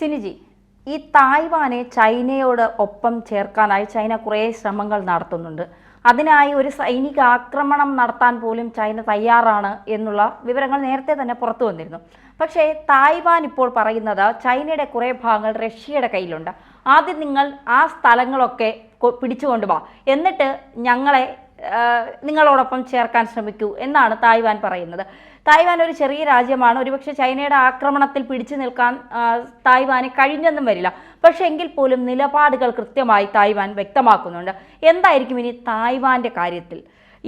സിനിജി, ഈ തായ്വാനെ ചൈനയോട് ഒപ്പം ചേർക്കാനായി ചൈന കുറേ ശ്രമങ്ങൾ നടത്തുന്നുണ്ട്. അതിനായി ഒരു സൈനിക ആക്രമണം നടത്താൻ പോലും ചൈന തയ്യാറാണ് എന്നുള്ള വിവരങ്ങൾ നേരത്തെ തന്നെ പുറത്തു വന്നിരുന്നു. പക്ഷേ തായ്വാൻ ഇപ്പോൾ പറയുന്നത് ചൈനയുടെ കുറേ ഭാഗങ്ങൾ റഷ്യയുടെ കയ്യിലുണ്ട്. ആദ്യം നിങ്ങൾ ആ സ്ഥലങ്ങളൊക്കെ പിടിച്ചുകൊണ്ടുപോവാ, എന്നിട്ട് ഞങ്ങളെ നിങ്ങളോടൊപ്പം ചേർക്കാൻ ശ്രമിക്കൂ എന്നാണ് തായ്വാൻ പറയുന്നത്. തായ്വാൻ ഒരു ചെറിയ രാജ്യമാണ്. ഒരുപക്ഷെ ചൈനയുടെ ആക്രമണത്തിൽ പിടിച്ചു നിൽക്കാൻ തായ്വാന് കഴിഞ്ഞെന്നും വരില്ല. പക്ഷെ എങ്കിൽ പോലും നിലപാടുകൾ കൃത്യമായി തായ്വാൻ വ്യക്തമാക്കുന്നുണ്ട്. എന്തായിരിക്കും ഇനി തായ്വാന്റെ കാര്യത്തിൽ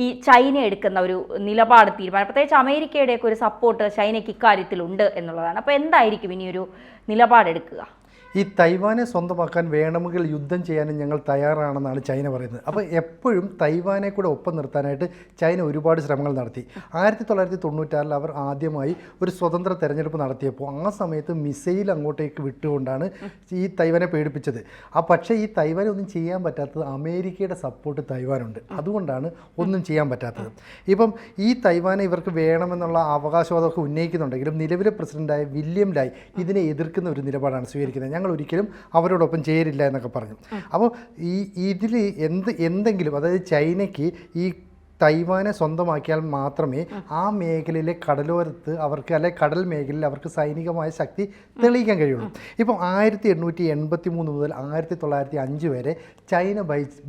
ഈ ചൈന എടുക്കുന്ന ഒരു നിലപാട് തീരുമാനം? പ്രത്യേകിച്ച് അമേരിക്കയുടെയൊക്കെ ഒരു സപ്പോർട്ട് ചൈനയ്ക്ക് ഇക്കാര്യത്തിൽ ഉണ്ട് എന്നുള്ളതാണ്. അപ്പോൾ എന്തായിരിക്കും ഇനി ഒരു നിലപാടെടുക്കുക? ഈ തൈവാനെ സ്വന്തമാക്കാൻ വേണമെങ്കിൽ യുദ്ധം ചെയ്യാനും ഞങ്ങൾ തയ്യാറാണെന്നാണ് ചൈന പറയുന്നത്. അപ്പോൾ എപ്പോഴും തൈവാനെ കൂടെ ഒപ്പം നിർത്താനായിട്ട് ചൈന ഒരുപാട് ശ്രമങ്ങൾ നടത്തി. 1996 അവർ ആദ്യമായി ഒരു സ്വതന്ത്ര തെരഞ്ഞെടുപ്പ് നടത്തിയപ്പോൾ ആ സമയത്ത് മിസൈൽ അങ്ങോട്ടേക്ക് വിട്ടുകൊണ്ടാണ് ഈ തൈവാനെ പേടിപ്പിച്ചത്. പക്ഷേ ഈ തൈവാനെ ഒന്നും ചെയ്യാൻ പറ്റാത്തത് അമേരിക്കയുടെ സപ്പോർട്ട് തൈവാനുണ്ട്. അതുകൊണ്ടാണ് ഒന്നും ചെയ്യാൻ പറ്റാത്തത്. ഇപ്പം ഈ തൈവാനെ ഇവർക്ക് വേണമെന്നുള്ള അവകാശവാദമൊക്കെ ഉന്നയിക്കുന്നുണ്ടെങ്കിലും നിലവിലെ പ്രസിഡന്റായ വില്യം ലായ് ഇതിനെ എതിർക്കുന്ന ഒരു നിലപാടാണ് സ്വീകരിക്കുന്നത്. ഞങ്ങൾ ഒരിക്കലും അവരോടൊപ്പം ചേരില്ല എന്നൊക്കെ പറഞ്ഞു. അപ്പോൾ ഇതിൽ എന്തെങ്കിലും, അതായത് ചൈനയ്ക്ക് ഈ തൈവാനെ സ്വന്തമാക്കിയാൽ മാത്രമേ ആ മേഖലയിലെ കടലോരത്ത് അവർക്ക്, അല്ലെങ്കിൽ കടൽ മേഖലയിൽ അവർക്ക് സൈനികമായ ശക്തി തെളിയിക്കാൻ കഴിയുള്ളൂ. ഇപ്പം 1883 മുതൽ 1905 വരെ ചൈന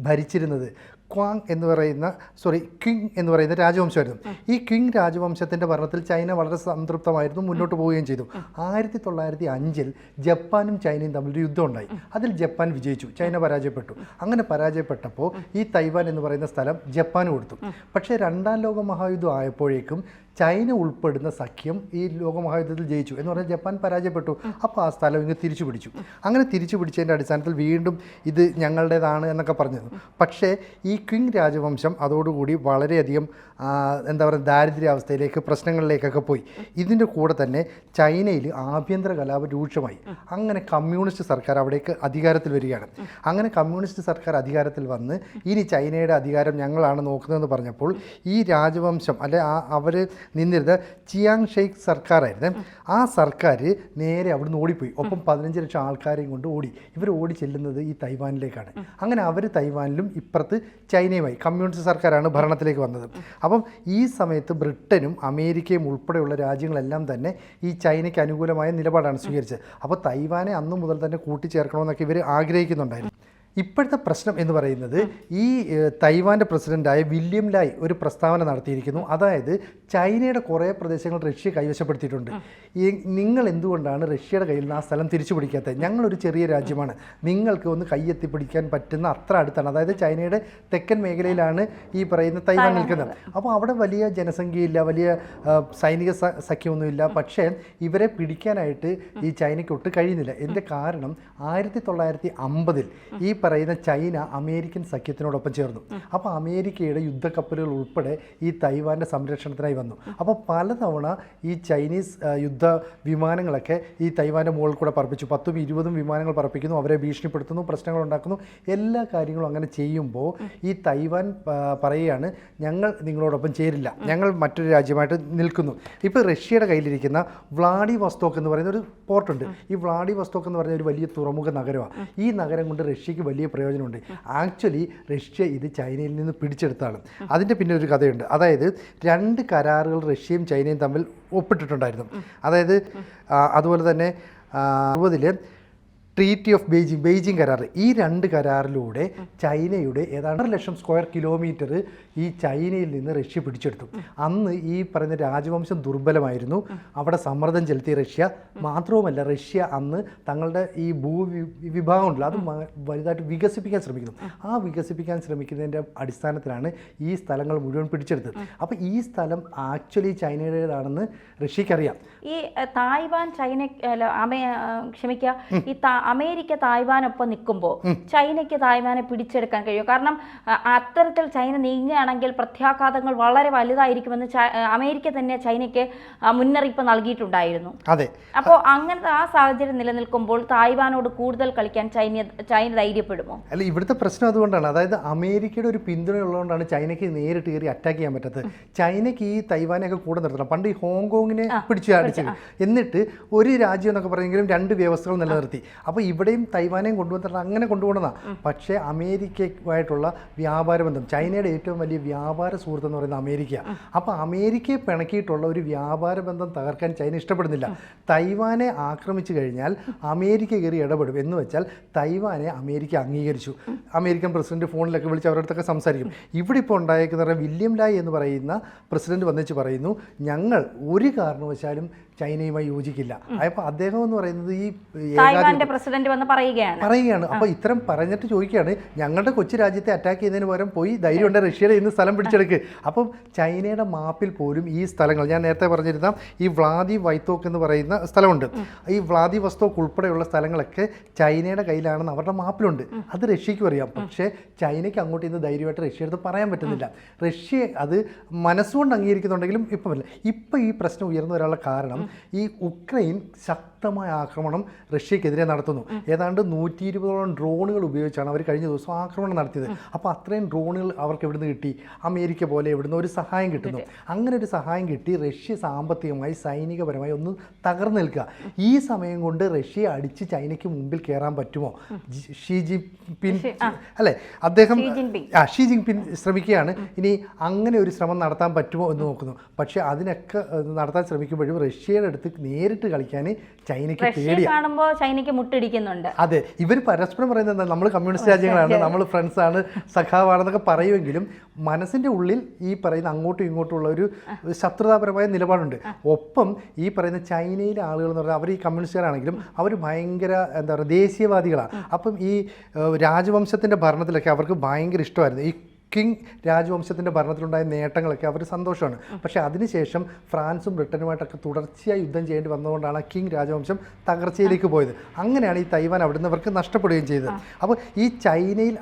ഭരിച്ചിരുന്നത് ക്വിങ് എന്ന് പറയുന്ന രാജവംശമായിരുന്നു. ഈ ക്വിങ് രാജവംശത്തിൻ്റെ ഭരണത്തിൽ ചൈന വളരെ സംതൃപ്തമായിരുന്നു, മുന്നോട്ട് പോവുകയും ചെയ്തു. 1905 ജപ്പാനും ചൈനയും തമ്മിൽ യുദ്ധം ഉണ്ടായി. അതിൽ ജപ്പാൻ വിജയിച്ചു, ചൈന പരാജയപ്പെട്ടു. അങ്ങനെ പരാജയപ്പെട്ടപ്പോൾ ഈ തൈവാൻ എന്ന് പറയുന്ന സ്ഥലം ജപ്പാന് കൊടുത്തു. പക്ഷേ രണ്ടാം ലോക മഹായുദ്ധം ആയപ്പോഴേക്കും ചൈന ഉൾപ്പെടുന്ന സഖ്യം ഈ ലോകമഹായുദ്ധത്തിൽ ജയിച്ചു എന്ന് പറഞ്ഞാൽ ജപ്പാൻ പരാജയപ്പെട്ടു. അപ്പോൾ ആ സ്ഥലം ഇങ്ങ് തിരിച്ചു പിടിച്ചു. അങ്ങനെ തിരിച്ചു പിടിച്ചതിൻ്റെ അടിസ്ഥാനത്തിൽ വീണ്ടും ഇത് ഞങ്ങളുടേതാണ് എന്നൊക്കെ പറഞ്ഞിരുന്നു. പക്ഷേ ഈ ക്വിങ് രാജവംശം അതോടുകൂടി വളരെയധികം ദാരിദ്ര്യാവസ്ഥയിലേക്ക്, പ്രശ്നങ്ങളിലേക്കൊക്കെ പോയി. ഇതിൻ്റെ കൂടെ തന്നെ ചൈനയിൽ ആഭ്യന്തര കലാപം രൂക്ഷമായി. അങ്ങനെ കമ്മ്യൂണിസ്റ്റ് സർക്കാർ അവിടേക്ക് അധികാരത്തിൽ വരികയാണ്. അങ്ങനെ കമ്മ്യൂണിസ്റ്റ് സർക്കാർ അധികാരത്തിൽ വന്ന് ഇനി ചൈനയുടെ അധികാരം ഞങ്ങളാണ് നോക്കുന്നതെന്ന് പറഞ്ഞപ്പോൾ ഈ രാജവംശം അവർ നിന്നിരുന്ന ചിയാങ് ഷെയ്ക്ക് സർക്കാരായിരുന്നു. ആ സർക്കാർ നേരെ അവിടുന്ന് ഓടിപ്പോയി. ഒപ്പം 15 ലക്ഷം ആൾക്കാരെയും കൊണ്ട് ഓടി. ഇവർ ഓടി ചെല്ലുന്നത് ഈ തൈവാനിലേക്കാണ്. അങ്ങനെ അവർ തൈവാനിലും ഇപ്പുറത്ത് ചൈനയുമായി, കമ്മ്യൂണിസ്റ്റ് സർക്കാരാണ് ഭരണത്തിലേക്ക് വന്നത്. അപ്പം ഈ സമയത്ത് ബ്രിട്ടനും അമേരിക്കയും ഉൾപ്പെടെയുള്ള രാജ്യങ്ങളെല്ലാം തന്നെ ഈ ചൈനയ്ക്ക് അനുകൂലമായ നിലപാടാണ് സ്വീകരിച്ചത്. അപ്പോൾ തൈവാനെ അന്നു മുതൽ തന്നെ കൂട്ടിച്ചേർക്കണമെന്നൊക്കെ ഇവർ ആഗ്രഹിക്കുന്നുണ്ടായിരുന്നു. ഇപ്പോഴത്തെ പ്രശ്നം എന്ന് പറയുന്നത് ഈ തൈവാൻ്റെ പ്രസിഡൻ്റായ വില്യം ലായ് ഒരു പ്രസ്താവന നടത്തിയിരിക്കുന്നു. അതായത് ചൈനയുടെ കുറേ പ്രദേശങ്ങൾ റഷ്യ കൈവശപ്പെടുത്തിയിട്ടുണ്ട്. നിങ്ങൾ എന്തുകൊണ്ടാണ് റഷ്യയുടെ കയ്യിൽ നിന്ന് ആ സ്ഥലം തിരിച്ചു പിടിക്കാത്തത്? ഞങ്ങളൊരു ചെറിയ രാജ്യമാണ്, നിങ്ങൾക്ക് ഒന്ന് കൈയെത്തിപ്പിടിക്കാൻ പറ്റുന്ന അത്ര അടുത്താണ്. അതായത് ചൈനയുടെ തെക്കൻ മേഖലയിലാണ് ഈ പറയുന്ന തൈവാൻ നിൽക്കുന്നത്. അപ്പോൾ അവിടെ വലിയ ജനസംഖ്യയില്ല, വലിയ സൈനിക സഖ്യമൊന്നുമില്ല. പക്ഷേ ഇവരെ പിടിക്കാനായിട്ട് ഈ ചൈനയ്ക്ക് ഒട്ട് കഴിയുന്നില്ല. എൻ്റെ കാരണം 1950 ഈ പറയുന്ന ചൈന അമേരിക്കൻ സഖ്യത്തിനോടൊപ്പം ചേർന്നു. അപ്പോൾ അമേരിക്കയുടെ യുദ്ധക്കപ്പലുകൾ ഉൾപ്പെടെ ഈ തൈവാൻ്റെ സംരക്ഷണത്തിനായി വന്നു. അപ്പോൾ പലതവണ ഈ ചൈനീസ് യുദ്ധ വിമാനങ്ങളൊക്കെ ഈ തൈവാൻ്റെ മുകളിൽ കൂടെ പറപ്പിച്ചു. 10ഉം 20ഉം വിമാനങ്ങൾ പറപ്പിക്കുന്നു, അവരെ ഭീഷണിപ്പെടുത്തുന്നു, പ്രശ്നങ്ങൾ ഉണ്ടാക്കുന്നു. എല്ലാ കാര്യങ്ങളും അങ്ങനെ ചെയ്യുമ്പോൾ ഈ തൈവാൻ പറയുകയാണ്, ഞങ്ങൾ നിങ്ങളോടൊപ്പം ചേരില്ല, ഞങ്ങൾ മറ്റൊരു രാജ്യമായിട്ട് നിൽക്കുന്നു. ഇപ്പോൾ റഷ്യയുടെ കയ്യിലിരിക്കുന്ന വ്ളാഡിവോസ്റ്റോക്ക് എന്ന് പറയുന്ന ഒരു പോർട്ടുണ്ട്. ഈ വ്ളാഡിവോസ്റ്റോക്ക് എന്ന് പറയുന്ന ഒരു വലിയ തുറമുഖ നഗരമാണ്. ഈ നഗരം കൊണ്ട് റഷ്യക്ക് വലിയ പ്രയോജനമുണ്ട്. ആക്ച്വലി റഷ്യ ഇത് ചൈനയിൽ നിന്ന് പിടിച്ചെടുത്താണ്. അതിൻ്റെ പിന്നെ ഒരു കഥയുണ്ട്. അതായത് 2 കരാറുകൾ റഷ്യയും ചൈനയും തമ്മിൽ ഒപ്പിട്ടിട്ടുണ്ടായിരുന്നു. അതായത് അതുപോലെ തന്നെ 60 ട്രീറ്റി ഓഫ് ബെയ്ജിങ് കരാർ. ഈ 2 കരാറിലൂടെ ചൈനയുടെ ഏതാണ്ട് 1 ലക്ഷം സ്ക്വയർ കിലോമീറ്റർ ഈ ചൈനയിൽ നിന്ന് റഷ്യ പിടിച്ചെടുത്തു. അന്ന് ഈ പറയുന്ന രാജവംശം ദുർബലമായിരുന്നു. അവിടെ സമ്മർദ്ദം ചെലുത്തിയ റഷ്യ. മാത്രവുമല്ല, റഷ്യ അന്ന് തങ്ങളുടെ ഈ വിഭാഗമുണ്ടല്ലോ അത് വലുതായിട്ട് വികസിപ്പിക്കാൻ ശ്രമിക്കുന്നു. ആ വികസിപ്പിക്കാൻ ശ്രമിക്കുന്നതിൻ്റെ അടിസ്ഥാനത്തിലാണ് ഈ സ്ഥലങ്ങൾ മുഴുവൻ പിടിച്ചെടുത്തത്. അപ്പോൾ ഈ സ്ഥലം ആക്ച്വലി ചൈനയുടേതാണെന്ന് റഷ്യക്കറിയാം. ഈ തായ്വാൻ അമേരിക്ക തായ്വാനൊപ്പം നിൽക്കുമ്പോൾ ചൈനയ്ക്ക് തായ്വാനെ പിടിച്ചെടുക്കാൻ കഴിയും? കാരണം അത്തരത്തിൽ ചൈന നീങ്ങുകയാണെങ്കിൽ പ്രത്യാഘാതങ്ങൾ വളരെ വലുതായിരിക്കുമെന്ന് അമേരിക്ക തന്നെ ചൈനയ്ക്ക് മുന്നറിയിപ്പ് നൽകിയിട്ടുണ്ടായിരുന്നു. അതെ. അപ്പോൾ അങ്ങനത്തെ ആ സാഹചര്യം നിലനിൽക്കുമ്പോൾ തായ്വാനോട് കൂടുതൽ കളിക്കാൻ ചൈന ധൈര്യപ്പെടുമോ? അല്ല, ഇവിടുത്തെ പ്രശ്നം അതുകൊണ്ടാണ്. അതായത് അമേരിക്കയുടെ ഒരു പിന്തുണ ഉള്ളതുകൊണ്ടാണ് ചൈനയ്ക്ക് നേരിട്ട് കയറി അറ്റാക്ക് ചെയ്യാൻ പറ്റാത്തത്. ചൈനയ്ക്ക് ഈ തൈവാനെയൊക്കെ കൂടെ നിർത്തണം. പണ്ട് ഈ ഹോങ്കോങ്ങിനെ പിടിച്ചു അടിച്ചത്, എന്നിട്ട് ഒരു രാജ്യം എന്നൊക്കെ പറയുമെങ്കിലും 2 വ്യവസ്ഥകൾ നിലനിർത്തി. അപ്പോൾ ഇവിടെയും തൈവാനെയും കൊണ്ടുവന്നിട്ട് അങ്ങനെ കൊണ്ടുപോകണമെന്നാണ്. പക്ഷേ അമേരിക്കയുമായിട്ടുള്ള വ്യാപാര ബന്ധം, ചൈനയുടെ ഏറ്റവും വലിയ വ്യാപാര സുഹൃത്ത് എന്ന് പറയുന്നത് അമേരിക്ക. അപ്പോൾ അമേരിക്കയെ പിണക്കിയിട്ടുള്ള ഒരു വ്യാപാര ബന്ധം തകർക്കാൻ ചൈന ഇഷ്ടപ്പെടുന്നില്ല. തൈവാനെ ആക്രമിച്ചു കഴിഞ്ഞാൽ അമേരിക്ക കയറി ഇടപെടും എന്ന് വെച്ചാൽ തൈവാനെ അമേരിക്ക അംഗീകരിച്ചു. അമേരിക്കൻ പ്രസിഡന്റ് ഫോണിലൊക്കെ വിളിച്ച് അവരടുത്തൊക്കെ സംസാരിക്കും. ഇവിടെ ഇപ്പോൾ ഉണ്ടായിരിക്കുന്ന വില്യം ലായ് എന്ന് പറയുന്ന പ്രസിഡന്റ് വന്നിച്ച് പറയുന്നു, ഞങ്ങൾ ഒരു കാരണവശാലും ചൈനയുമായി യോജിക്കില്ല. അപ്പോൾ അദ്ദേഹം എന്ന് പറയുന്നത് ഈ പ്രസിഡന്റ് വന്ന് പറയുകയാണ്. അപ്പോൾ ഇത്തരം പറഞ്ഞിട്ട് ചോദിക്കുകയാണ്, ഞങ്ങളുടെ കൊച്ചു രാജ്യത്തെ അറ്റാക്ക് ചെയ്യുന്നതിന് പകരം പോയി ധൈര്യമുണ്ട് റഷ്യയുടെ ഇന്ന് സ്ഥലം പിടിച്ചെടുക്കുക. അപ്പം ചൈനയുടെ മാപ്പിൽ പോലും ഈ സ്ഥലങ്ങൾ, ഞാൻ നേരത്തെ പറഞ്ഞിരുന്ന ഈ വ്ളാദി വൈത്തോക്ക് എന്ന് പറയുന്ന സ്ഥലമുണ്ട്, ഈ വ്ളാദി വസ്തോക്ക് ഉൾപ്പെടെയുള്ള സ്ഥലങ്ങളൊക്കെ ചൈനയുടെ കയ്യിലാണെന്ന് അവരുടെ മാപ്പിലുണ്ട്. അത് റഷ്യയ്ക്കും അറിയാം. പക്ഷേ ചൈനയ്ക്ക് അങ്ങോട്ട് ഇന്ന് ധൈര്യമായിട്ട് റഷ്യ എടുത്ത് പറയാൻ പറ്റുന്നില്ല. റഷ്യ അത് മനസ്സുകൊണ്ട് അംഗീകരിക്കുന്നുണ്ടെങ്കിലും ഇപ്പം ഈ പ്രശ്നം ഉയർന്നു വരാനുള്ള കാരണം ഈ ഉക്രൈൻ ശക്തമായ ആക്രമണം റഷ്യക്കെതിരെ നടത്തുന്നു. ഏതാണ്ട് 120ഓളം ഡ്രോണുകൾ ഉപയോഗിച്ചാണ് അവർ കഴിഞ്ഞ ദിവസം ആക്രമണം നടത്തിയത്. അപ്പോൾ അത്രയും ഡ്രോണുകൾ അവർക്ക് എവിടുന്ന് കിട്ടി? അമേരിക്ക പോലെ എവിടുന്ന് ഒരു സഹായം കിട്ടുന്നു. അങ്ങനെ ഒരു സഹായം കിട്ടി റഷ്യ സാമ്പത്തികമായി സൈനികപരമായി ഒന്ന് തകർന്നു നിൽക്കുക. ഈ സമയം കൊണ്ട് റഷ്യ അടിച്ച് ചൈനയ്ക്ക് മുമ്പിൽ കയറാൻ പറ്റുമോ? ഷീ ജിൻപിങ് അല്ലേ, അദ്ദേഹം ഷീ ജിൻപിങ് ശ്രമിക്കുകയാണ്. ഇനി അങ്ങനെ ഒരു ശ്രമം നടത്താൻ പറ്റുമോ എന്ന് നോക്കുന്നു. പക്ഷേ അതിനൊക്കെ നടത്താൻ ശ്രമിക്കുമ്പോഴും റഷ്യയുടെ അടുത്ത് നേരിട്ട് കളിക്കാൻ ചൈനയ്ക്ക് പേടിയാണ്. ചൈനയ്ക്ക് മുട്ടിടിക്കുന്നുണ്ട്. അതെ, ഇവർ പരസ്പരം പറയുന്നത് നമ്മൾ കമ്മ്യൂണിസ്റ്റ് രാജ്യങ്ങളാണ്, നമ്മൾ ഫ്രണ്ട്സാണ്, സഖാവാണെന്നൊക്കെ പറയുമെങ്കിലും മനസ്സിൻ്റെ ഉള്ളിൽ ഈ പറയുന്ന അങ്ങോട്ടും ഇങ്ങോട്ടുമുള്ള ഒരു ശത്രുതാപരമായ നിലപാടുണ്ട്. ഒപ്പം ഈ പറയുന്ന ചൈനയിലെ ആളുകൾ എന്ന് പറഞ്ഞാൽ അവർ ഈ കമ്മ്യൂണിസ്റ്റുകാരാണെങ്കിലും അവർ ഭയങ്കര എന്താ പറയുക ദേശീയവാദികളാണ്. അപ്പം ഈ രാജവംശത്തിൻ്റെ ഭരണത്തിലൊക്കെ അവർക്ക് ഭയങ്കര ഇഷ്ടമായിരുന്നു. ഈ കിങ് രാജവംശത്തിൻ്റെ ഭരണത്തിലുണ്ടായ നേട്ടങ്ങളൊക്കെ അവർ സന്തോഷമാണ്. പക്ഷേ അതിനുശേഷം ഫ്രാൻസും ബ്രിട്ടനുമായിട്ടൊക്കെ തുടർച്ചയായി യുദ്ധം ചെയ്യേണ്ടി വന്നതുകൊണ്ടാണ് കിങ് രാജവംശം തകർച്ചയിലേക്ക് പോയത്. അങ്ങനെയാണ് ഈ തൈവാൻ അവിടുന്ന് അവർക്ക് നഷ്ടപ്പെടുകയും ചെയ്തത്. അപ്പോൾ ഈ ചൈനയിൽ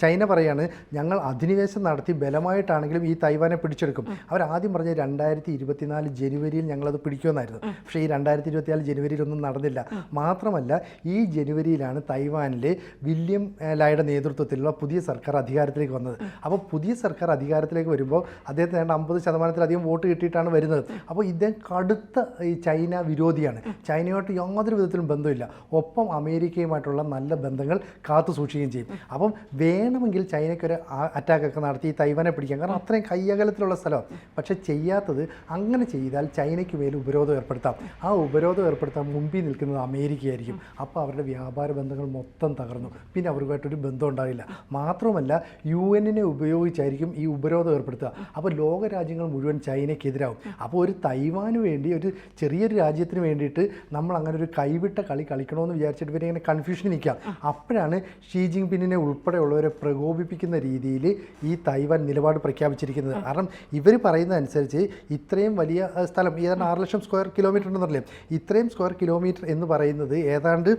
ചൈന പറയാണ്, ഞങ്ങൾ അധിനിവേശം നടത്തി ബലമായിട്ടാണെങ്കിലും ഈ തൈവാനെ പിടിച്ചെടുക്കും. അവർ ആദ്യം പറഞ്ഞ 2024 ജനുവരിയിൽ ഞങ്ങളത് പിടിക്കുമെന്നായിരുന്നു. പക്ഷേ ഈ 2024 ജനുവരിയിലൊന്നും നടന്നില്ല. മാത്രമല്ല ഈ ജനുവരിയിലാണ് തൈവാനിലെ വില്യം ലായുടെ നേതൃത്വത്തിലുള്ള പുതിയ സർക്കാർ അധികാരത്തിലേക്ക് വന്നത്. അപ്പോൾ പുതിയ സർക്കാർ അധികാരത്തിലേക്ക് വരുമ്പോൾ അദ്ദേഹത്തിന് 50% വോട്ട് കിട്ടിയിട്ടാണ് വരുന്നത്. അപ്പോൾ ഇദ്ദേഹം കടുത്ത ഈ ചൈന വിരോധിയാണ്. ചൈനയുമായിട്ട് യാതൊരു വിധത്തിലും ബന്ധമില്ല. ഒപ്പം അമേരിക്കയുമായിട്ടുള്ള നല്ല ബന്ധങ്ങൾ കാത്തു സൂക്ഷിക്കുകയും ചെയ്യും. അപ്പം വേണമെങ്കിൽ ചൈനയ്ക്കൊരു അറ്റാക്കൊക്കെ നടത്തി ഈ തൈവാനെ പിടിക്കാം. കാരണം അത്രയും കയ്യകലത്തിലുള്ള സ്ഥലമാണ്. പക്ഷേ ചെയ്യാത്തത്, അങ്ങനെ ചെയ്താൽ ചൈനയ്ക്ക് മേൽ ഉപരോധം ഏർപ്പെടുത്താം. ആ ഉപരോധം ഏർപ്പെടുത്താൻ മുമ്പിൽ നിൽക്കുന്നത് അമേരിക്കയായിരിക്കും. അപ്പോൾ അവരുടെ വ്യാപാര ബന്ധങ്ങൾ മൊത്തം തകർന്നു. പിന്നെ അവരുമായിട്ടൊരു ബന്ധം ഉണ്ടാകില്ല. മാത്രമല്ല UN ഉപയോഗിച്ചായിരിക്കും ഈ ഉപരോധം ഏർപ്പെടുത്തുക. അപ്പോൾ ലോക രാജ്യങ്ങൾ മുഴുവൻ ചൈനയ്ക്കെതിരാകും. അപ്പോൾ ഒരു തൈവാന് വേണ്ടി, ഒരു ചെറിയൊരു രാജ്യത്തിന് വേണ്ടിയിട്ട് നമ്മൾ അങ്ങനെ ഒരു കൈവിട്ട കളി കളിക്കണമെന്ന് വിചാരിച്ചിട്ട് ഇവരെ ഇങ്ങനെ കൺഫ്യൂഷൻ നിൽക്കാം. അപ്പോഴാണ് ഷീ ജിൻപിങ്ങിനെ ഉൾപ്പെടെയുള്ളവരെ പ്രകോപിപ്പിക്കുന്ന രീതിയിൽ ഈ തൈവാൻ നിലപാട് പ്രഖ്യാപിച്ചിരിക്കുന്നത്. കാരണം ഇവർ പറയുന്നതനുസരിച്ച് ഇത്രയും വലിയ സ്ഥലം, ഏതാണ്ട് 6 ലക്ഷം സ്ക്വയർ കിലോമീറ്റർ ഉണ്ടെന്നല്ലേ, ഇത്രയും സ്ക്വയർ കിലോമീറ്റർ എന്ന് പറയുന്നത് ഏതാണ്ട്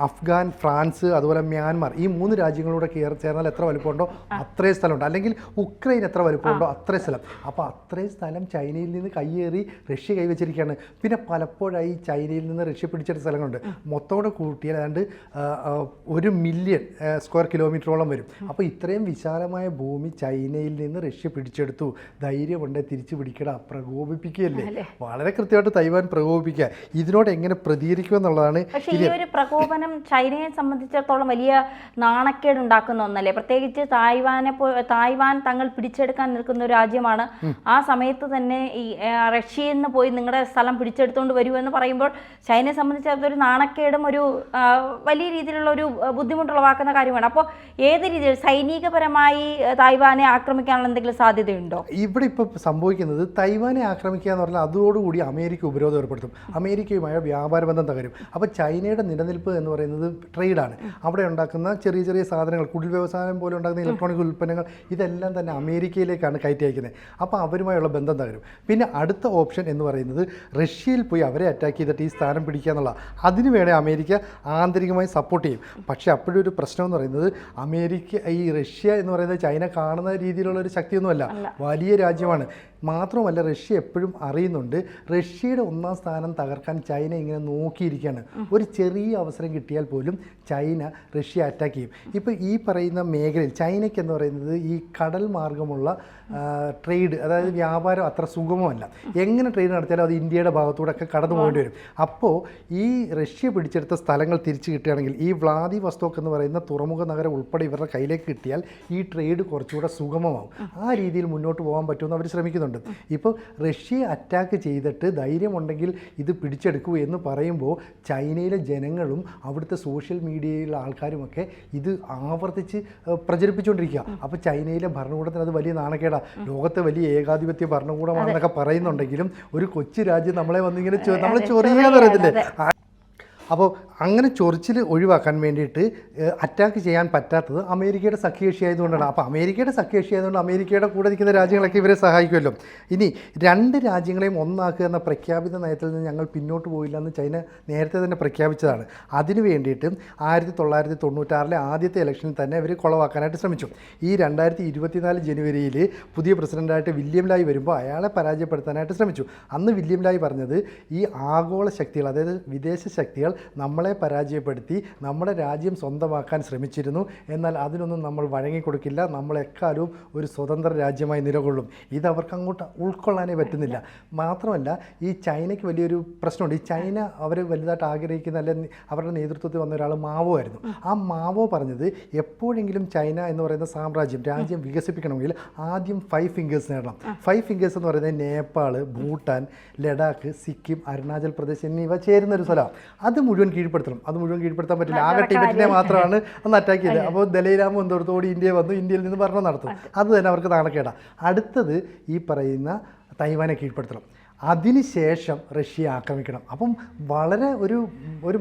അഫ്ഗാൻ, ഫ്രാൻസ്, അതുപോലെ മ്യാൻമാർ, ഈ 3 രാജ്യങ്ങളൂടെ ചേർന്നാൽ എത്ര വലുപ്പമുണ്ടോ അത്രയും സ്ഥലമുണ്ട്. അല്ലെങ്കിൽ ഉക്രൈൻ എത്ര വലുപ്പമുണ്ടോ അത്രയും സ്ഥലം. അപ്പോൾ അത്രയും സ്ഥലം ചൈനയിൽ നിന്ന് കയ്യേറി റഷ്യ കൈവച്ചിരിക്കുകയാണ്. പിന്നെ പലപ്പോഴായി ചൈനയിൽ നിന്ന് റഷ്യ പിടിച്ചെടുത്ത സ്ഥലങ്ങളുണ്ട്. മൊത്തം കൂട്ടിയാൽ ഏതാണ്ട് 1 മില്യൺ സ്ക്വയർ കിലോമീറ്ററോളം വരും. അപ്പോൾ ഇത്രയും വിശാലമായ ഭൂമി ചൈനയിൽ നിന്ന് റഷ്യ പിടിച്ചെടുത്തു. ധൈര്യമുണ്ട്, തിരിച്ചു പിടിക്കട, പ്രകോപിപ്പിക്കുകയല്ലേ. വളരെ കൃത്യമായിട്ട് തൈവാൻ പ്രകോപിപ്പിക്കുക. ഇതിനോട് എങ്ങനെ പ്രതികരിക്കുമെന്നുള്ളതാണ്. പക്ഷേ ഈ ഒരു പ്രകോപനം ചൈനയെ സംബന്ധിച്ചിടത്തോളം വലിയ നാണക്കേട് ഉണ്ടാക്കുന്ന ഒന്നല്ലേ? പ്രത്യേകിച്ച് തായ്വാൻ തങ്ങൾ പിടിച്ചെടുക്കാൻ നിൽക്കുന്ന ഒരു രാജ്യമാണ്. ആ സമയത്ത് തന്നെ ഈ റഷ്യയിൽ നിന്ന് പോയി നിങ്ങളുടെ സ്ഥലം പിടിച്ചെടുത്തുകൊണ്ട് വരൂ എന്ന് പറയുമ്പോൾ ചൈനയെ സംബന്ധിച്ചിടത്തോളം ഒരു നാണക്കേടും ഒരു വലിയ രീതിയിലുള്ള ഒരു ബുദ്ധിമുട്ടുളവാക്കുന്ന കാര്യമാണ്. അപ്പോൾ ഏത് രീതിയിൽ സൈനികപരമായി തായ്വാനെ ആക്രമിക്കാനുള്ള എന്തെങ്കിലും സാധ്യതയുണ്ടോ? ഇവിടെ ഇപ്പോൾ സംഭവിക്കുന്നത് തൈവാനെ ആക്രമിക്കുക എന്ന് പറഞ്ഞാൽ അതോടുകൂടി അമേരിക്ക ഉപരോധം ഏർപ്പെടുത്തും. അമേരിക്കയുമായ വ്യാപാര ബന്ധം തകരും. അപ്പോൾ ചൈനയുടെ നിലനിൽപ്പ് എന്ന് പറയുന്നത് ട്രേഡാണ്. അവിടെ ഉണ്ടാക്കുന്ന ചെറിയ ചെറിയ സാധനങ്ങൾ, കുടിൽ വ്യവസായം പോലെ ഉണ്ടാക്കുന്ന ഇലക്ട്രോണിക് ഉൽപ്പന്നങ്ങൾ സാധനങ്ങൾ ഇതെല്ലാം തന്നെ അമേരിക്കയിലേക്കാണ് കയറ്റി അയക്കുന്നത്. അപ്പോൾ അവരുമായുള്ള ബന്ധം തകരും. പിന്നെ അടുത്ത ഓപ്ഷൻ എന്ന് പറയുന്നത് റഷ്യയിൽ പോയി അവരെ അറ്റാക്ക് ചെയ്തിട്ട് ഈ സ്ഥാനം പിടിക്കുക എന്നുള്ള. അതിന് വേണേൽ അമേരിക്ക ആന്തരികമായി സപ്പോർട്ട് ചെയ്യും. പക്ഷേ അപ്പോഴൊരു പ്രശ്നം എന്ന് പറയുന്നത് അമേരിക്ക ഈ റഷ്യ എന്ന് പറയുന്നത് ചൈന കാണുന്ന രീതിയിലുള്ള ഒരു ശക്തിയൊന്നുമല്ല, വലിയ രാജ്യമാണ്. മാത്രമല്ല റഷ്യ എപ്പോഴും അറിയുന്നുണ്ട് റഷ്യയുടെ ഒന്നാം സ്ഥാനം തകർക്കാൻ ചൈന ഇങ്ങനെ നോക്കിയിരിക്കുകയാണ്. ഒരു ചെറിയ അവസരം കിട്ടിയാൽ പോലും ചൈന റഷ്യ അറ്റാക്ക് ചെയ്യും. ഇപ്പോൾ ഈ പറയുന്ന മേഖലയിൽ ചൈനയ്ക്ക് എന്ന് പറയുന്നത് ഈ കടൽ മാർഗമുള്ള ട്രേഡ്, അതായത് വ്യാപാരം അത്ര സുഗമമല്ല. എങ്ങനെ ട്രേഡ് നടത്തിയാലും അത് ഇന്ത്യയുടെ ഭാഗത്തൂടെ ഒക്കെ കടന്നു പോകേണ്ടി വരും. അപ്പോൾ ഈ റഷ്യ പിടിച്ചെടുത്ത സ്ഥലങ്ങൾ തിരിച്ചു കിട്ടുകയാണെങ്കിൽ ഈ വ്ളാദിവോസ്റ്റോക്ക് എന്ന് പറയുന്ന തുറമുഖ നഗരം ഉൾപ്പെടെ ഇവരുടെ കയ്യിലേക്ക് കിട്ടിയാൽ ഈ ട്രേഡ് കുറച്ചുകൂടെ സുഗമമാവും. ആ രീതിയിൽ മുന്നോട്ട് പോകാൻ പറ്റുമെന്ന് അവർ ശ്രമിക്കുന്നുണ്ട്. ഇപ്പോൾ റഷ്യയെ അറ്റാക്ക് ചെയ്തിട്ട് ധൈര്യമുണ്ടെങ്കിൽ ഇത് പിടിച്ചെടുക്കൂ എന്ന് പറയുമ്പോൾ ചൈനയിലെ ജനങ്ങളും അവിടുത്തെ സോഷ്യൽ മീഡിയയിലുള്ള ആൾക്കാരുമൊക്കെ ഇത് ആവർത്തിച്ച് പ്രചരിപ്പിച്ചുകൊണ്ടിരിക്കുക. അപ്പോൾ ചൈനയിലെ ഭരണകൂടത്തിന് അത് വലിയ നാണക്കേടാണ്. ലോകത്തെ വലിയ ഏകാധിപത്യ ഭരണകൂടമാണെന്നൊക്കെ പറയുന്നുണ്ടെങ്കിലും ഒരു കൊച്ചു രാജ്യം നമ്മളെ വന്നിങ്ങനെ നമ്മളെ ചൊറിയാന്ന് പറയത്തില്ലേ. അപ്പോൾ അങ്ങനെ ചൊറിച്ചിൽ ഒഴിവാക്കാൻ വേണ്ടിയിട്ട് അറ്റാക്ക് ചെയ്യാൻ പറ്റാത്തത് അമേരിക്കയുടെ സഖ്യകക്ഷി ആയതുകൊണ്ടാണ്. അപ്പോൾ അമേരിക്കയുടെ സഖ്യകക്ഷി ആയതുകൊണ്ട് അമേരിക്കയുടെ കൂടെ നിൽക്കുന്ന രാജ്യങ്ങളൊക്കെ ഇവരെ സഹായിക്കുമല്ലോ. ഇനി രണ്ട് രാജ്യങ്ങളെയും ഒന്നാക്കുക എന്ന പ്രഖ്യാപിത നയത്തിൽ നിന്ന് ഞങ്ങൾ പിന്നോട്ട് പോയില്ല എന്ന് ചൈന നേരത്തെ തന്നെ പ്രഖ്യാപിച്ചതാണ്. അതിന് വേണ്ടിയിട്ട് 1996 ആദ്യത്തെ ഇലക്ഷനിൽ തന്നെ അവർ കുളവാക്കാനായിട്ട് ശ്രമിച്ചു. ഈ 2024 ജനുവരിയിൽ പുതിയ പ്രസിഡൻ്റായിട്ട് വില്യം ലായ് വരുമ്പോൾ അയാളെ പരാജയപ്പെടുത്താനായിട്ട് ശ്രമിച്ചു. അന്ന് വില്യം ലായ് പറഞ്ഞത് ഈ ആഗോള ശക്തികൾ, അതായത് വിദേശ ശക്തികൾ നമ്മളെ പരാജയപ്പെടുത്തി നമ്മുടെ രാജ്യം സ്വന്തമാക്കാൻ ശ്രമിച്ചിരുന്നു, എന്നാൽ അതിനൊന്നും നമ്മൾ വഴങ്ങിക്കൊടുക്കില്ല, നമ്മളെക്കാലവും ഒരു സ്വതന്ത്ര രാജ്യമായി നിലകൊള്ളും. ഇതവർക്ക് അങ്ങോട്ട് ഉൾക്കൊള്ളാനേ പറ്റുന്നില്ല. മാത്രമല്ല ഈ ചൈനയ്ക്ക് വലിയൊരു പ്രശ്നമുണ്ട്. ഈ ചൈന അവർ വലുതായിട്ട് ആഗ്രഹിക്കുന്ന അല്ലെങ്കിൽ അവരുടെ നേതൃത്വത്തിൽ വന്ന ഒരാൾ മാവോ ആയിരുന്നു. ആ മാവോ പറഞ്ഞത് എപ്പോഴെങ്കിലും ചൈന എന്ന് പറയുന്ന രാജ്യം വികസിപ്പിക്കണമെങ്കിൽ ആദ്യം 5 ഫിംഗേഴ്സ് നേടണം. 5 ഫിംഗേഴ്സ് എന്ന് പറയുന്നത് നേപ്പാൾ, ഭൂട്ടാൻ, ലഡാക്ക്, സിക്കിം, അരുണാചൽ പ്രദേശ് എന്നിവ ചേരുന്നൊരു സ്ഥലമാണ്. അത് മുഴുവൻ കീഴ്പ്പെടുത്തണം. അത് മുഴുവൻ കീഴ്പ്പെടുത്താൻ പറ്റില്ല. ആകെ ടിബറ്റിനെ മാത്രമാണ് അന്ന് അറ്റാക്ക് ചെയ്തത്. അപ്പോൾ ദലൈലാമ എന്തോടത്തോടെ ഇന്ത്യ വന്നു, ഇന്ത്യയിൽ നിന്ന് ഭരണം നടത്തും. അത് തന്നെ അവർക്ക് നാണക്കേടാണ്. അടുത്തത് ഈ പറയുന്ന തൈവാനെ കീഴ്പ്പെടുത്തണം. അതിനുശേഷം റഷ്യ ആക്രമിക്കണം. അപ്പം വളരെ ഒരു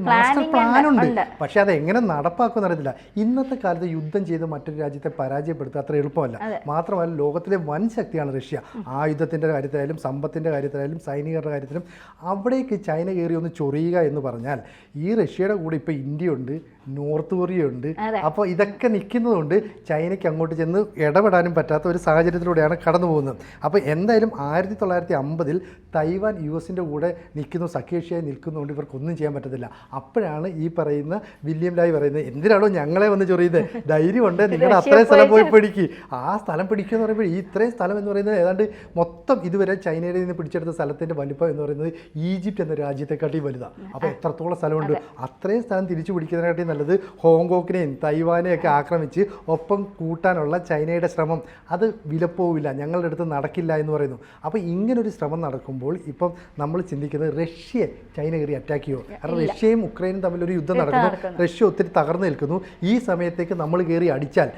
മാസ്റ്റർ പ്ലാനുണ്ട്. പക്ഷേ അത് എങ്ങനെ നടപ്പാക്കുമെന്ന് അറിയത്തില്ല. ഇന്നത്തെ കാലത്ത് യുദ്ധം ചെയ്ത് മറ്റൊരു രാജ്യത്തെ പരാജയപ്പെടുത്തുക അത്ര എളുപ്പമല്ല. മാത്രമല്ല ലോകത്തിലെ വൻ ശക്തിയാണ് റഷ്യ. ആയുധത്തിൻ്റെ കാര്യത്തിലായാലും സമ്പത്തിൻ്റെ കാര്യത്തിലായാലും സൈനികരുടെ കാര്യത്തിലും അവിടേക്ക് ചൈന കയറി ഒന്ന് ചൊറിയുക എന്ന് പറഞ്ഞാൽ ഈ റഷ്യയുടെ കൂടെ ഇപ്പോൾ ഇന്ത്യയുണ്ട്, നോർത്ത് കൊറിയ ഉണ്ട്. അപ്പോൾ ഇതൊക്കെ നിൽക്കുന്നതുകൊണ്ട് ചൈനയ്ക്ക് അങ്ങോട്ട് ചെന്ന് ഇടപെടാനും പറ്റാത്ത ഒരു സാഹചര്യത്തിലൂടെയാണ് കടന്നു പോകുന്നത്. അപ്പോൾ എന്തായാലും 1950 തൈവാൻ US-ൻ്റെ കൂടെ നിൽക്കുന്നു, സഖ്യകക്ഷിയായി നിൽക്കുന്നതുകൊണ്ട് ഇവർക്കൊന്നും ചെയ്യാൻ പറ്റത്തില്ല. അപ്പോഴാണ് ഈ പറയുന്ന വില്യം ലായ് പറയുന്നത്, എന്തിനാണോ ഞങ്ങളെ വന്ന് ചൊറിയുന്നത്, ധൈര്യമുണ്ട് നിങ്ങളുടെ അത്രയും സ്ഥലം പോയി പിടിക്കുക. ആ സ്ഥലം പിടിക്കുക എന്ന് പറയുമ്പോൾ ഈ ഇത്രയും സ്ഥലം എന്ന് പറയുന്നത് ഏതാണ്ട് മൊത്തം ഇതുവരെ ചൈനയിൽ നിന്ന് പിടിച്ചെടുത്ത സ്ഥലത്തിൻ്റെ വലിപ്പം എന്ന് പറയുന്നത് ഈജിപ്റ്റ് എന്ന രാജ്യത്തെക്കാട്ടി വലുതാണ്. അപ്പോൾ എത്രത്തോളം സ്ഥലമുണ്ട്, അത്രയും സ്ഥലം തിരിച്ചു പിടിക്കുന്നതിനെക്കാട്ടി നല്ലത് ഹോങ്കോങ്ങിനെയും തൈവാനെയും ഒക്കെ ആക്രമിച്ച് ഒപ്പം കൂട്ടാനുള്ള ചൈനയുടെ ശ്രമം അത് വിലപ്പോവില്ല, ഞങ്ങളുടെ അടുത്ത് നടക്കില്ല എന്ന് പറയുന്നു. അപ്പോൾ ഇങ്ങനൊരു ശ്രമം നടക്കുമ്പോൾ ഇപ്പം നമ്മൾ ചിന്തിക്കുന്നത് റഷ്യ ചൈന കയറി അറ്റാക്ക് ചെയ്യുമോ? കാരണം റഷ്യയും ഉക്രൈനും തമ്മിലൊരു യുദ്ധം നടക്കുന്നു, റഷ്യ ഒത്തിരി തകർന്നു നിൽക്കുന്നു. ഈ സമയത്തേക്ക് നമ്മൾ കയറി അടിച്ചാൽ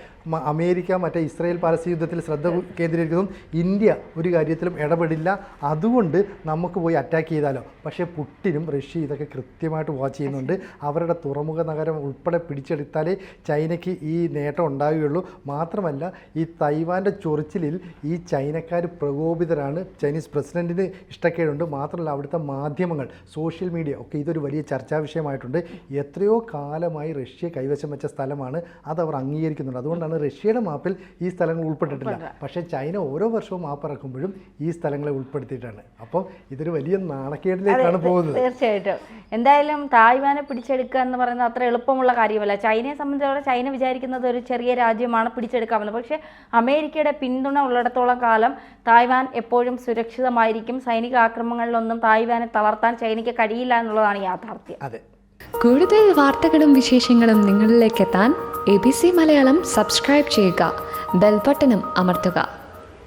അമേരിക്ക മറ്റേ ഇസ്രായേൽ പാലസ്തീൻ യുദ്ധത്തിൽ ശ്രദ്ധ കേന്ദ്രീകരിക്കുന്നു, ഇന്ത്യ ഒരു കാര്യത്തിലും ഇടപെടില്ല, അതുകൊണ്ട് നമുക്ക് പോയി അറ്റാക്ക് ചെയ്താലോ? പക്ഷേ പുട്ടിനും റഷ്യ ഇതൊക്കെ കൃത്യമായിട്ട് വാച്ച് ചെയ്യുന്നുണ്ട്. അവരുടെ തുറമുഖ നഗരം ഉൾപ്പെടെ പിടിച്ചെടുത്താലേ ചൈനയ്ക്ക് ഈ നേട്ടം ഉണ്ടാവുകയുള്ളൂ. മാത്രമല്ല ഈ തൈവാൻ്റെ ചൊറിച്ചിലിൽ ഈ ചൈനക്കാർ പ്രകോപിതരാണ്. ചൈനീസ് പ്രസിഡൻറ്റിന് ഇഷ്ടക്കേടുണ്ട്. മാത്രമല്ല അവിടുത്തെ മാധ്യമങ്ങൾ, സോഷ്യൽ മീഡിയ ഒക്കെ ഇതൊരു വലിയ ചർച്ചാ വിഷയമായിട്ടുണ്ട്. എത്രയോ കാലമായി റഷ്യ കൈവശം വെച്ച സ്ഥലമാണ്, അതവർ അംഗീകരിക്കുന്നുണ്ട്. അതുകൊണ്ടാണ് റഷ്യയുടെ മാപ്പിൽ ഈ സ്ഥലങ്ങൾ ഉൾപ്പെട്ടിട്ടില്ല. പക്ഷേ ചൈന ഓരോ വർഷവും മാപ്പ് ഇറക്കുമ്പോഴും ഈ സ്ഥലങ്ങളെ ഉൾപ്പെടുത്തിയിട്ടാണ്. അപ്പോൾ ഇതൊരു വലിയ നാണക്കേടിലേക്കാണ് പോകുന്നത്. തീർച്ചയായിട്ടും. എന്തായാലും തായ്വാനെ പിടിച്ചെടുക്കുക എന്ന് പറയുന്നത് അത്ര എളുപ്പമുള്ള കാര്യമല്ല. ചൈനയെ സംബന്ധിച്ചിടത്തോളം ചൈന വിചാരിക്കുന്നത് ഒരു ചെറിയ രാജ്യമാണ്, പിടിച്ചെടുക്കാമെന്ന്. പക്ഷേ അമേരിക്കയുടെ പിന്തുണ ഉള്ളിടത്തോളം കാലം തായ്വാൻ എപ്പോഴും സുരക്ഷിതമായിരിക്കും. സൈനിക ആക്രമണങ്ങളിലൊന്നും തായ്വാനെ തളർത്താൻ ചൈനയ്ക്ക് കഴിയില്ല എന്നുള്ളതാണ് യാഥാർത്ഥ്യം. അതെ. കൂടുതൽ വാർത്തകളും വിശേഷങ്ങളും നിങ്ങളിലേക്ക് എത്താൻ ABC മലയാളം സബ്സ്ക്രൈബ് ചെയ്യുക, ബെൽ ബട്ടണും അമർത്തുക.